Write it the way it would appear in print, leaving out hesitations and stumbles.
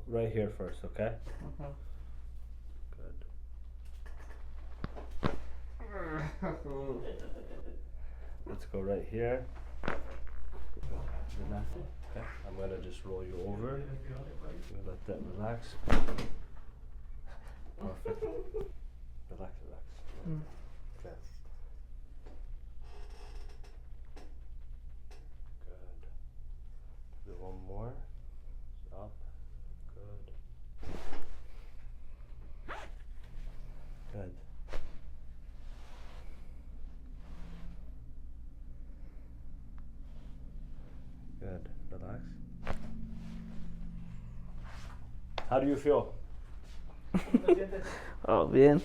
right here first, okay? Uh-huh. Good. Let's go right here. Relax. Okay. I'm gonna just roll you over. Let that relax. Perfect. Relax, relax. Mm. Okay. Good. Do one more. Stop. Good. Good. Good. Relax. How do you feel? Oh, bien.